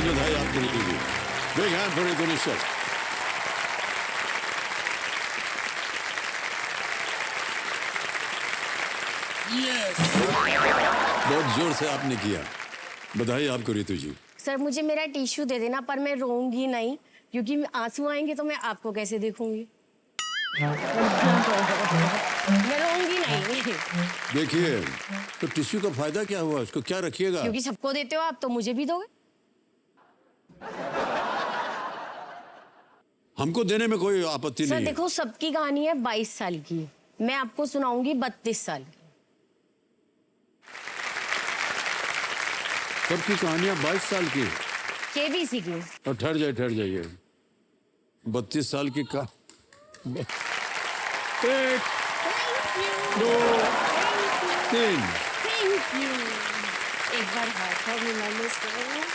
बहुत बधाई आपको रितु जी। बिग हैंड फॉर रितु निश्चल। बहुत जोर से आपने किया, बधाई आपको रितु जी। सर मुझे मेरा टिश्यू दे देना, पर मैं रोऊंगी नहीं, क्योंकि आंसू आएंगे तो मैं आपको कैसे देखूंगी। मैं रोऊंगी नहीं। देखिए, तो टिश्यू का फायदा क्या हुआ, उसको क्या रखिएगा? क्योंकि सबको देते हो आप, तो मुझे भी दोगे। हमको देने में कोई आपत्ति सर नहीं है। देखो, सबकी कहानी है 22 साल की, मैं आपको सुनाऊंगी 32 साल की। सबकी कहानियां 22 साल की। केबीसी की। और ठहर जाइए 32 साल की का 1 2 3। Thank you. एक बार हाथ मिलाने से।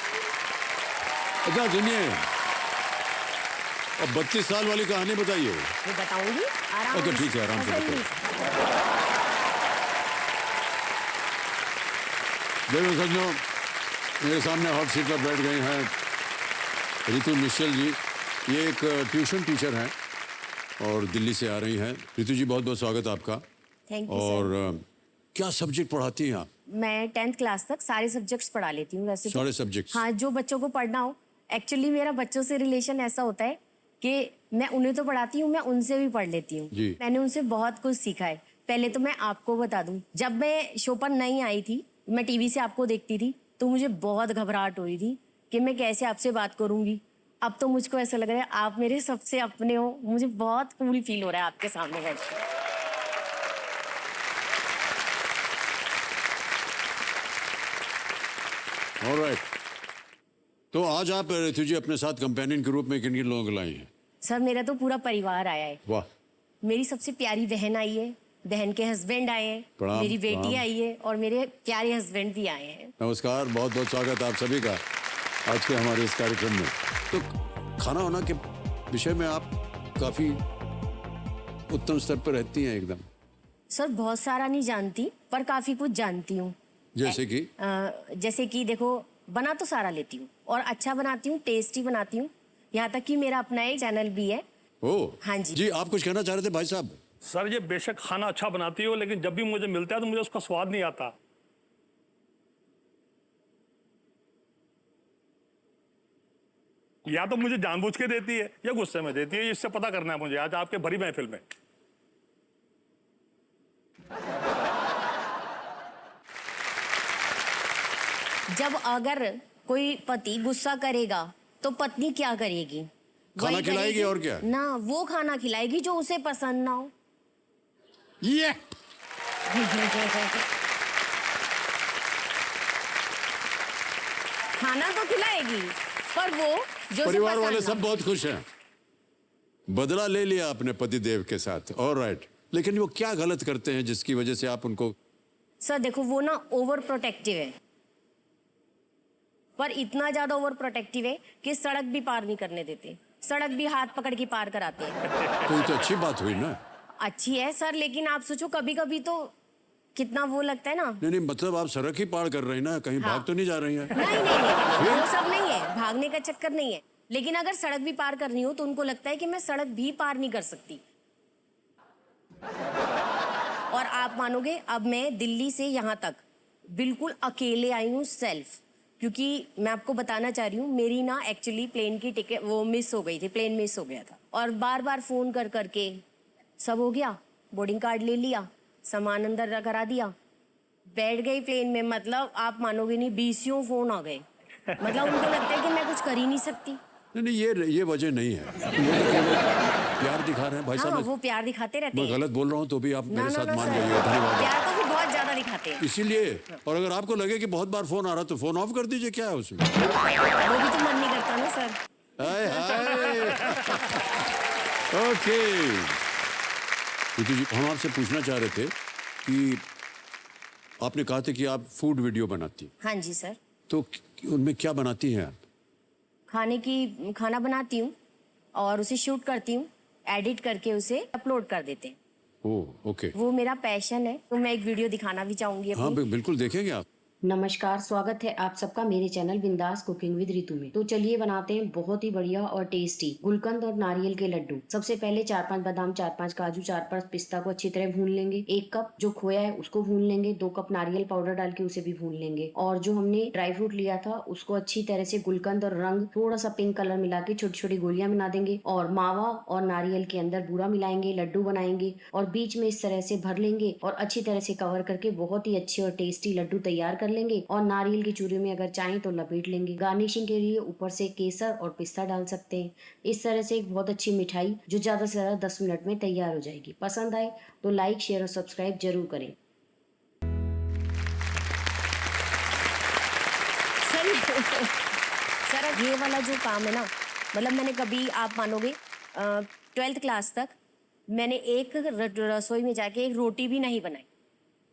अच्छा सुनिए, अब 32 साल वाली कहानी बताइए। मैं बताऊंगी आराम ओके ठीक है, आराम से बताइए। देखो सज्जनों, मेरे सामने हॉट सीट पर बैठ गई हैं रितु निश्चल जी। ये एक ट्यूशन टीचर हैं और दिल्ली से आ रही हैं। रितु जी बहुत बहुत स्वागत आपका। थैंक यू और सर। क्या सब्जेक्ट पढ़ाती हैं आप? मैं 10th क्लास तक सारे सब्जेक्ट्स पढ़ा लेती हूँ वैसे तो। सारे सब्जेक्ट्स? हाँ, जो बच्चों को पढ़ना हो। एक्चुअली मेरा बच्चों से रिलेशन ऐसा होता है कि मैं उन्हें तो पढ़ाती हूँ, मैं उनसे भी पढ़ लेती हूँ। मैंने उनसे बहुत कुछ सीखा है। पहले तो मैं आपको बता दूं, जब मैं शो पर नई आई थी, मैं टीवी से आपको देखती थी, तो मुझे बहुत घबराहट हो रही थी कि मैं कैसे आपसे बात करूंगी। अब तो मुझको ऐसा लग रहा है आप मेरे सबसे अपने हो। मुझे बहुत कूल फील हो रहा है आपके सामने बैठकर। ऑलराइट। तो आज आप रितु जी अपने साथ कंपेनियन के रूप में किन किन लोगों को लाई हैं? सर मेरा तो पूरा परिवार आया है। वाह। मेरी सबसे प्यारी बहन आई है, बहन के हस्बैंड आए हैं, प्रणाम, मेरी बेटी प्रणाम। आई है और मेरे प्यारे हस्बैंड भी आए हैं। नमस्कार, बहुत बहुत स्वागत आप सभी का आज के हमारे इस कार्यक्रम में। तो खाना वाना के विषय में आप काफी उत्तम स्तर पर रहती हैं एकदम। सर बहुत सारा नहीं जानती, पर काफी कुछ जानती हूँ। जैसे कि देखो, बना तो सारा लेती हूँ और अच्छा बनाती हूँ, टेस्टी बनाती हूँ। यहाँ तक कि मेरा अपना एक चैनल भी है। ओह हाँ जी। जी, आप कुछ कहना चाह रहे थे भाई साहब? सर ये बेशक खाना अच्छा बनाती हो, लेकिन जब भी मुझे मिलता है तो मुझे उसका स्वाद नहीं आता। या तो मुझे जानबूझ के देती है या गुस्से में देती है, इससे पता करना है मुझे आज आपके भरी महफिल में। जब अगर कोई पति गुस्सा करेगा तो पत्नी क्या करेगी? खाना वही खिलाएगी करेगी और क्या? ना, वो खाना खिलाएगी जो उसे पसंद ना हो। ये खाना तो खिलाएगी, पर वो जो उसे परिवार पसंद वाले ना सब हो। बहुत खुश हैं। बदला ले लिया अपने पति देव के साथ। ऑलराइट, लेकिन वो क्या गलत करते हैं जिसकी वजह से आप उनको? सर देखो, वो ना ओवर प्रोटेक्टिव है, पर इतना ज्यादा ओवर प्रोटेक्टिव है कि सड़क भी पार नहीं करने देते। सड़क भी हाथ पकड़ के पार कराते हैं। तो ये तो अच्छी बात हुई ना। अच्छी है सर, लेकिन आप सोचो कभी कभी तो कितना वो लगता है ना। नहीं, मतलब आप सड़क ही पार कर रही ना, कहीं भाग तो नहीं जा रही हैं? नहीं, वो सब नहीं है, भागने का चक्कर नहीं है। लेकिन अगर सड़क भी पार करनी हो तो उनको लगता है कि मैं सड़क भी पार नहीं कर सकती। और आप मानोगे, अब मैं दिल्ली से यहाँ तक बिल्कुल अकेले आई हूँ, सेल्फ। क्योंकि मैं आपको बताना चाह रही हूँ, मेरी ना एक्चुअली प्लेन की टिकट वो मिस हो गई थी, प्लेन मिस हो गया था। और बार बार फोन कर करके सब हो गया, बोर्डिंग कार्ड ले लिया, सामान अंदर करा दिया, बैठ गई प्लेन में। मतलब आप मानोगे नहीं, 20 फोन आ गए। मतलब उनको लगता है कि मैं कुछ कर ही नहीं सकती। नहीं, ये वजह नहीं है। वो तो केवल प्यार दिखा रहे हैं भाई हाँ, साहब। वो प्यार दिखाते रहते मैं हैं। गलत बोल रहा हूँ तो भी आप ना मेरे ना साथ ना मान सर, जाइए। धन्यवाद। प्यार तो भी बहुत ज्यादा दिखाते हैं। इसीलिए, और अगर आपको लगे कि बहुत बार फोन आ रहा तो फोन ऑफ कर दीजिए, क्या है उसमें? वो भी तो मन नहीं करता ना सर। हाय हाय। ओके रितु जी, हम आपसे पूछना चाह रहे थे कि आपने कहा था कि आप फूड वीडियो बनाती हैं। हाँ जी सर। तो उनमें क्या बनाती हैं आप? खाना बनाती हूँ और उसे शूट करती हूँ, एडिट करके उसे अपलोड कर देते हैं। Oh okay. वो मेरा पैशन है, तो मैं एक वीडियो दिखाना भी चाहूंगी हाँ अपनी। बिल्कुल देखेंगे आप। नमस्कार, स्वागत है आप सबका मेरे चैनल बिंदास कुकिंग विद रितु में। तो चलिए बनाते हैं बहुत ही बढ़िया और टेस्टी गुलकंद और नारियल के लड्डू। सबसे पहले 4-5 बादाम, 4-5 काजू, 4-5 पिस्ता को अच्छी तरह भून लेंगे। 1 कप जो खोया है उसको भून लेंगे। 2 कप नारियल पाउडर डाल के उसे भी भून लेंगे। और जो हमने ड्राई फ्रूट लिया था उसको अच्छी तरह से गुलकंद और रंग थोड़ा सा पिंक कलर मिला के छोटी छोटी गोलियां बना देंगे और मावा और नारियल के अंदर बूरा मिलाएंगे, लड्डू बनाएंगे और बीच में इस तरह से भर लेंगे और अच्छी तरह से कवर करके बहुत ही अच्छे और टेस्टी लड्डू तैयार कर लेंगे। और नारियल की चूरी में अगर चाहें तो लपेट लेंगे। गार्निशिंग के लिए ऊपर से केसर और पिस्ता डाल सकते हैं। इस तरह से एक बहुत अच्छी मिठाई जो ज्यादा से ज्यादा 10 मिनट में तैयार हो जाएगी। पसंद आए तो लाइक, शेयर और सब्सक्राइब जरूर करें। सर ये वाला जो काम है ना, मतलब मैंने कभी, आप मानोगे, 12th क्लास तक मैंने एक रसोई में जाके एक रोटी भी नहीं बनाई,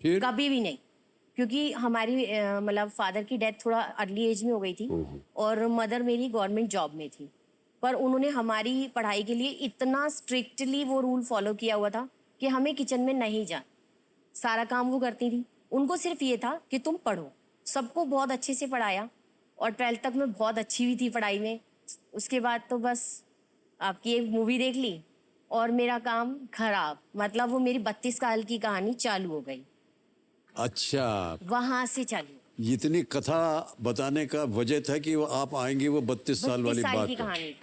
फिर कभी भी नहीं। क्योंकि हमारी मतलब फादर की डेथ थोड़ा अर्ली एज में हो गई थी और मदर मेरी गवर्नमेंट जॉब में थी। पर उन्होंने हमारी पढ़ाई के लिए इतना स्ट्रिक्टली वो रूल फॉलो किया हुआ था कि हमें किचन में नहीं जाना, सारा काम वो करती थी। उनको सिर्फ ये था कि तुम पढ़ो। सबको बहुत अच्छे से पढ़ाया और 12th तक मैं बहुत अच्छी भी थी पढ़ाई में। उसके बाद तो बस आपकी एक मूवी देख ली और मेरा काम खराब, मतलब वो मेरी 32 साल की कहानी चालू हो गई, अच्छा, वहां से चालू। इतनी कथा बताने का वजह था कि वो आप आएंगी वो 32 साल 32 वाली साल बात की पर। कहानी।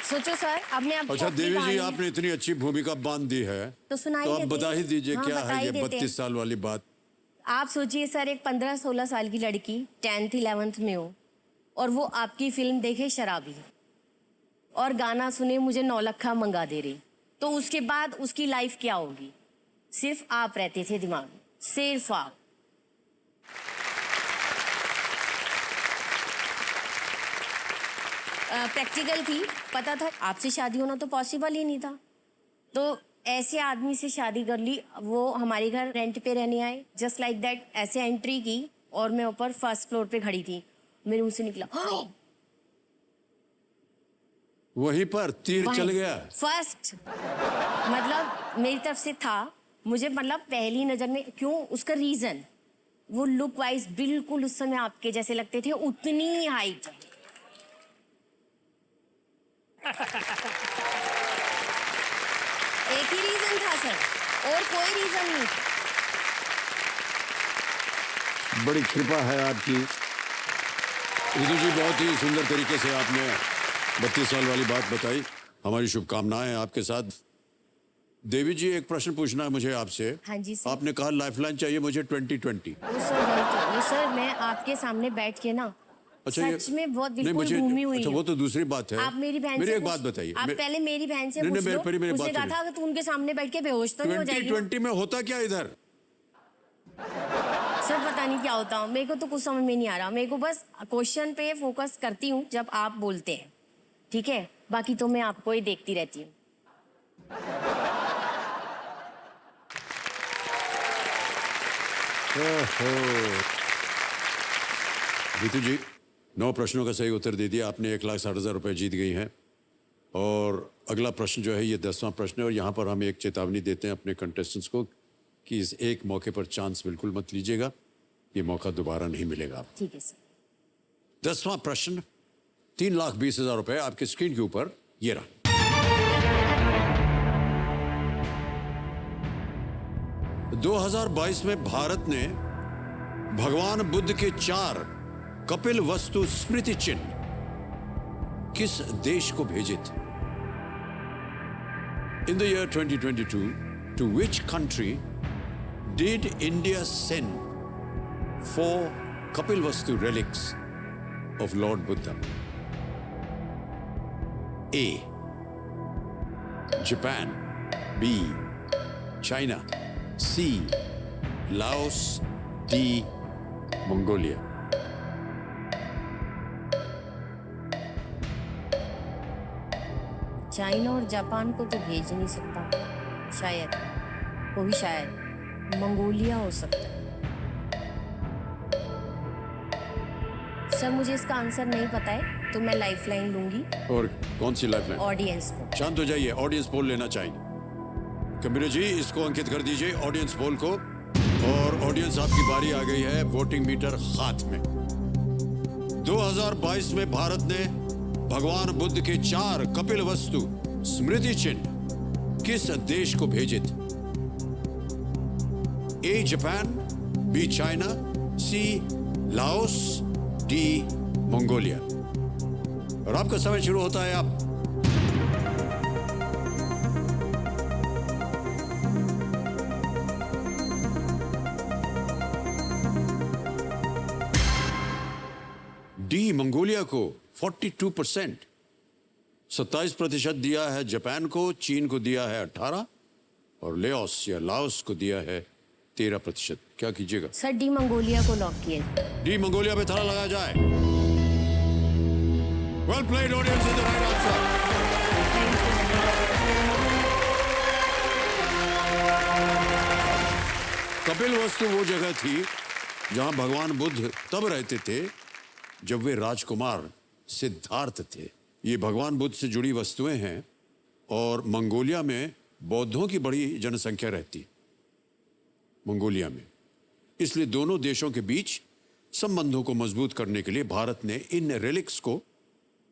सोचो सर, अब मैं आपको अच्छा अपनी देवी जी, कहानी- आपने इतनी अच्छी भूमिका बांध दी है तो सुनाई तो आप देते। बता ही दीजिए हाँ, क्या बता है ही ये देते। 32 साल वाली बात। आप सोचिए सर, एक 15-16 साल की लड़की 10th 11th में हो और वो आपकी फिल्म देखे शराबी और गाना सुने मुझे नौलखा मंगा दे रही, तो उसके बाद उसकी लाइफ क्या होगी? सिर्फ आप रहते थे दिमाग में, सिर्फ आप। प्रैक्टिकल थी, पता था आपसे शादी होना तो पॉसिबल ही नहीं था, तो ऐसे आदमी से शादी कर ली। वो हमारे घर रेंट पे रहने आए, जस्ट लाइक दैट। ऐसे एंट्री की और मैं ऊपर फर्स्ट फ्लोर पे खड़ी थी, मेरे मुंह से निकला वहीं पर तीर चल गया। फर्स्ट, मतलब मेरी तरफ से था। मुझे मतलब पहली नजर में, क्यों, उसका रीजन, वो लुक वाइज बिल्कुल उस समय आपके जैसे लगते थे, उतनी हाइट। एक ही रीजन था सर, और कोई रीजन नहीं था। बड़ी कृपा है आपकी रितु जी, बहुत ही सुंदर तरीके से आपने 32 साल वाली बात बताई। हमारी शुभकामनाएं आपके साथ। देवी जी, एक प्रश्न पूछना है मुझे आपसे। हाँ जी सर। आपने कहा लाइफलाइन चाहिए मुझे 2020। वो सर गलत है। वो सर, मैं आपके सामने बैठ के ना सच में बहुत नहीं, बिल्कुल घूमी हुई अच्छा हूँ। वो तो दूसरी बात है। आप मेरी बहन मेरी से एक बात पूछ- बताइए। आप पहले मेरी बहन से नहीं, पूछ नहीं, लो। मेरी मेरी उसने बात कहा सुनिए। था कि तू उनके सामने बैठ के बेहोश तो नहीं हो जाएगी। 2020 में होता क्या इधर? सर पता नहीं क्या होता, मेरे को तो कुछ समझ में नहीं आ रहा। मेरे को बस क्वेश्चन पे फोकस करती हूँ जब आप बोलते हैं, ठीक है? बाकी तो मैं आपको ही देखती रहती हूँ। रितु जी, 9 प्रश्नों का सही उत्तर दे दिया आपने। 1,60,000 रुपए जीत गई हैं। और अगला प्रश्न जो है ये 10वां प्रश्न है और यहाँ पर हम एक चेतावनी देते हैं अपने कंटेस्टेंट्स को कि इस एक मौके पर चांस बिल्कुल मत लीजिएगा, ये मौका दोबारा नहीं मिलेगा आपको। ठीक है सर। 10वां प्रश्न, 3,20,000 रुपए आपकी स्क्रीन के ऊपर ये रहा। – 2022 में भारत ने भगवान बुद्ध के 4 कपिल वस्तु स्मृति चिन्ह किस देश को भेजे थे? In the year 2022, to which country did India send 4 Kapilvastu relics of Lord Buddha? A. Japan. B. China. C. Laos. D. Mongolia. China और जापान को तो भेज नहीं सकता, शायद वो भी शायद मंगोलिया हो सकता है। सर मुझे इसका आंसर नहीं पता है, तो मैं लाइफलाइन लूंगी और कौन सी लाइफलाइन? ऑडियंस को। शांत हो जाइए, ऑडियंस पोल लेना चाहेंगे। कंप्यूटर जी इसको अंकित कर दीजिए ऑडियंस पोल को। और ऑडियंस आपकी बारी आ गई है वोटिंग मीटर हाथ में। 2022 में भारत ने भगवान बुद्ध के 4 कपिल वस्तु स्मृति चिन्ह किस देश को भेजे थे? A Japan, B China, C Laos, D Mongolia. और आपका समय शुरू होता है अब। डी मंगोलिया को 42%, 27% दिया है जापान को, चीन को दिया है 18% और लाओस या लाओस को दिया है 13%। क्या कीजिएगा? सर डी मंगोलिया को लॉक किए। डी मंगोलिया पे ताला लगाया जाए। Well played audience, is the right answer. Kapil वस्तु वो जगह थी जहां भगवान बुद्ध तब रहते थे जब वे राजकुमार सिद्धार्थ थे। ये भगवान बुद्ध से जुड़ी वस्तुएं हैं और मंगोलिया में बौद्धों की बड़ी जनसंख्या रहती मंगोलिया में। इसलिए दोनों देशों के बीच संबंधों को मजबूत करने के लिए भारत ने इन रिलिक्स को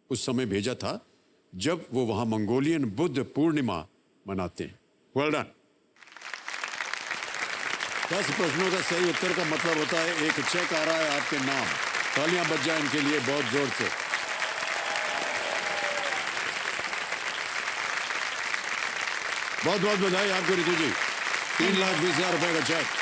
उस समय भेजा था जब वो वहां मंगोलियन बुद्ध पूर्णिमा मनाते हैं। Well done. 10 प्रश्नों का सही उत्तर का मतलब होता है एक चेक आ रहा है आपके नाम। तालियां बज जाए इनके लिए बहुत जोर से। बहुत बहुत बधाई आपको रितु जी। 3,20,000 रुपए का चेक।